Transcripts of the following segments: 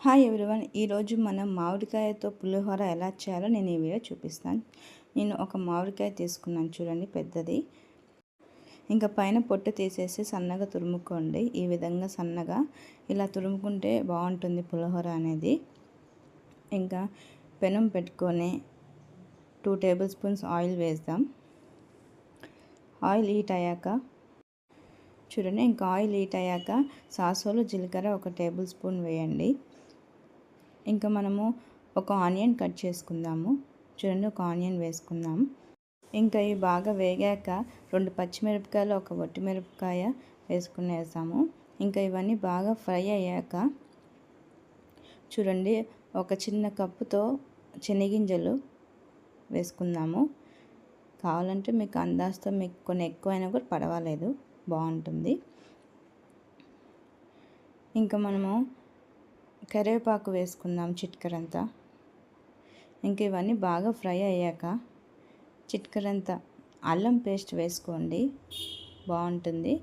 Hi everyone, ఈరోజు మనం మామిడికాయతో పులిహోర ఎలా చేయాలో నేను ఈ వీడియో చూపిస్తాను. నేను ఒక మామిడికాయ తీసుకున్నాను, చూడండి పెద్దది. ఇంకా పైన పొట్టు తీసేసి సన్నగా తురుముకోండి. ఈ విధంగా సన్నగా ఇలా తురుముకుంటే బాగుంటుంది పులిహోర అనేది. ఇంకా పెనం పెట్టుకొని 2 టేబుల్ స్పూన్స్ ఆయిల్ వేద్దాం. ఆయిల్ హీట్ అయ్యాక చూడండి, ఇంకా ఆయిల్ హీట్ అయ్యాక సాసులు జీలకర్ర 1 టేబుల్ స్పూన్ వేయండి. ఇంకా మనము ఒక ఆనియన్ కట్ చేసుకుందాము. చూడండి, ఒక ఆనియన్ వేసుకుందాం. ఇంకా ఇవి బాగా వేగాక 2 పచ్చిమిరపకాయలు, 1 ఒట్టి మిరపకాయ వేసుకునేసాము. ఇంకా ఇవన్నీ బాగా ఫ్రై అయ్యాక చూడండి, ఒక చిన్న కప్పుతో శనగింజలు వేసుకుందాము. కావాలంటే మీకు అందాజుతో మీకు కొన్ని ఎక్కువైనా కూడా పర్వాలేదు, బాగుంటుంది. ఇంకా మనము కరివేపాకు వేసుకుందాం చిటికెడంతా. ఇంక ఇవన్నీ బాగా ఫ్రై అయ్యాక చిటికెడంతా అల్లం పేస్ట్ వేసుకోండి, బాగుంటుంది.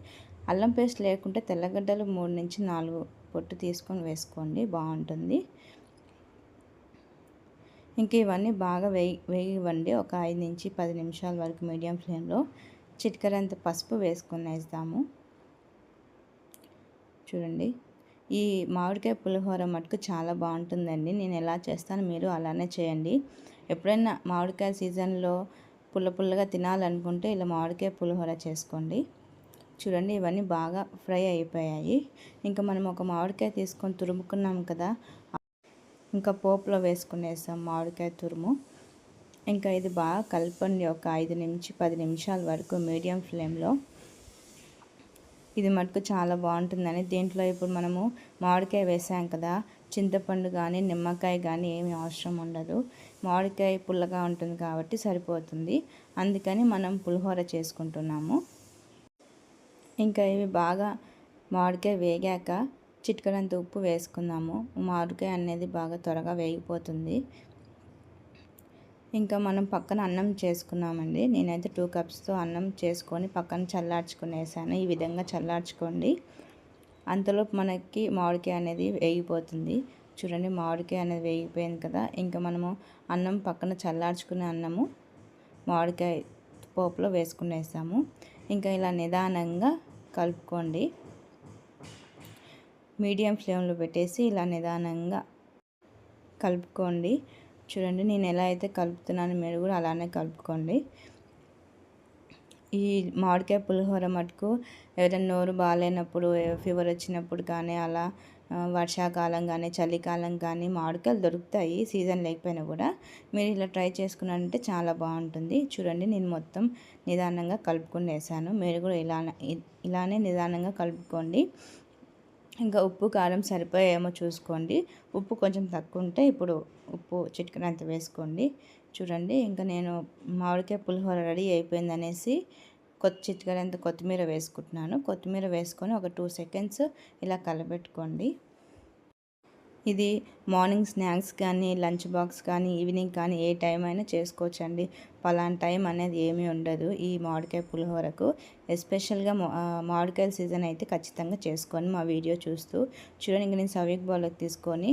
అల్లం పేస్ట్ లేకుంటే తెల్లగడ్డలు 3 నుంచి 4 పొట్టు తీసుకొని వేసుకోండి, బాగుంటుంది. ఇంక ఇవన్నీ బాగా వేగివ్వండి. ఒక 5 నుంచి 10 నిమిషాల వరకు మీడియం ఫ్లేమ్లో. చిటికెడంత పసుపు వేసుకునేస్తాము. చూడండి, ఈ మామిడికాయ పులిహోర మటుకు చాలా బాగుంటుందండి. నేను ఎలా చేస్తాను మీరు అలానే చేయండి. ఎప్పుడైనా మామిడికాయ సీజన్లో పుల్లగా తినాలనుకుంటే ఇలా మామిడికాయ పులిహోర చేసుకోండి. చూడండి, ఇవన్నీ బాగా ఫ్రై అయిపోయాయి. ఇంకా మనం ఒక మామిడికాయ తీసుకొని తురుముకున్నాం కదా, ఇంకా పోపులో వేసుకునేసాం మామిడికాయ తురుము. ఇంకా ఇది బాగా కలపండి ఒక 5 నుంచి 10 నిమిషాల వరకు మీడియం ఫ్లేమ్లో. ఇది మటుకు చాలా బాగుంటుందని. దీంట్లో ఇప్పుడు మనము మామిడికాయ వేసాం కదా, చింతపండు కానీ నిమ్మకాయ కానీ ఏమీ అవసరం ఉండదు. మామిడికాయ పుల్లగా ఉంటుంది కాబట్టి సరిపోతుంది. అందుకని మనం పులిహోర చేసుకుంటున్నాము. ఇంకా ఇవి బాగా మామిడికాయ వేగాక చిటికెడంత ఉప్పు వేసుకుందాము. మామిడికాయ అనేది బాగా త్వరగా వేగిపోతుంది. ఇంకా మనం పక్కన అన్నం చేసుకున్నామండి. నేనైతే 2 కప్స్తో అన్నం చేసుకొని పక్కన చల్లార్చుకునేసాను. ఈ విధంగా చల్లార్చుకోండి. అంతలోపు మనకి మామిడికాయ అనేది వేగిపోతుంది. చూడండి, మామిడికాయ అనేది వేగిపోయింది కదా. ఇంకా మనము అన్నం పక్కన చల్లార్చుకున్న అన్నము మామిడికాయ పోపులో వేసుకునేసాము. ఇంకా ఇలా నిదానంగా కలుపుకోండి. మీడియం ఫ్లేమ్లో పెట్టేసి ఇలా నిదానంగా కలుపుకోండి. చూడండి, నేను ఎలా అయితే కలుపుతున్నానో మీరు కూడా అలానే కలుపుకోండి. ఈ మామిడికాయ పులిహోర మటుకు ఎవరైనా నోరు బాగాలేనప్పుడు, ఫీవర్ వచ్చినప్పుడు కానీ, అలా వర్షాకాలం కానీ చలికాలం కానీ మామిడికాయలు దొరుకుతాయి, సీజన్ లేకపోయినా కూడా. మీరు ఇలా ట్రై చేసుకున్నారంటే చాలా బాగుంటుంది. చూడండి, నేను మొత్తం నిదానంగా కలుపుకొని వేసాను. మీరు కూడా ఇలానే నిదానంగా కలుపుకోండి. ఇంకా ఉప్పు కారం సరిపోయేమో చూసుకోండి. ఉప్పు కొంచెం తక్కువ ఉంటే ఇప్పుడు ఉప్పు చిటికెడంత వేసుకోండి. చూడండి, ఇంకా నేను మామిడికాయ పులిహోర రెడీ అయిపోయిందనేసి చిటికెడంత కొత్తిమీర వేసుకుంటున్నాను. కొత్తిమీర వేసుకొని ఒక 2 సెకండ్స్ ఇలా కలబెట్టుకోండి. ఇది మార్నింగ్ స్నాక్స్ కానీ, లంచ్ బాక్స్ కానీ, ఈవినింగ్ కానీ ఏ టైం అయినా చేసుకోవచ్చండి. పలానా టైం అనేది ఏమీ ఉండదు ఈ మామిడికాయ పులిహోరకు. ఎస్పెషల్గా మామిడికాయల సీజన్ అయితే ఖచ్చితంగా చేసుకొని మా వీడియో చూస్తూ చూడండి. ఇంక నేను సర్వింగ్ బౌల్లోకి తీసుకొని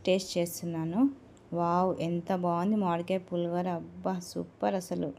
టేస్ట్ చేస్తున్నాను. వావ్, ఎంత బాగుంది మామిడికాయ పులిహోర! అబ్బా, సూపర్ అసలు.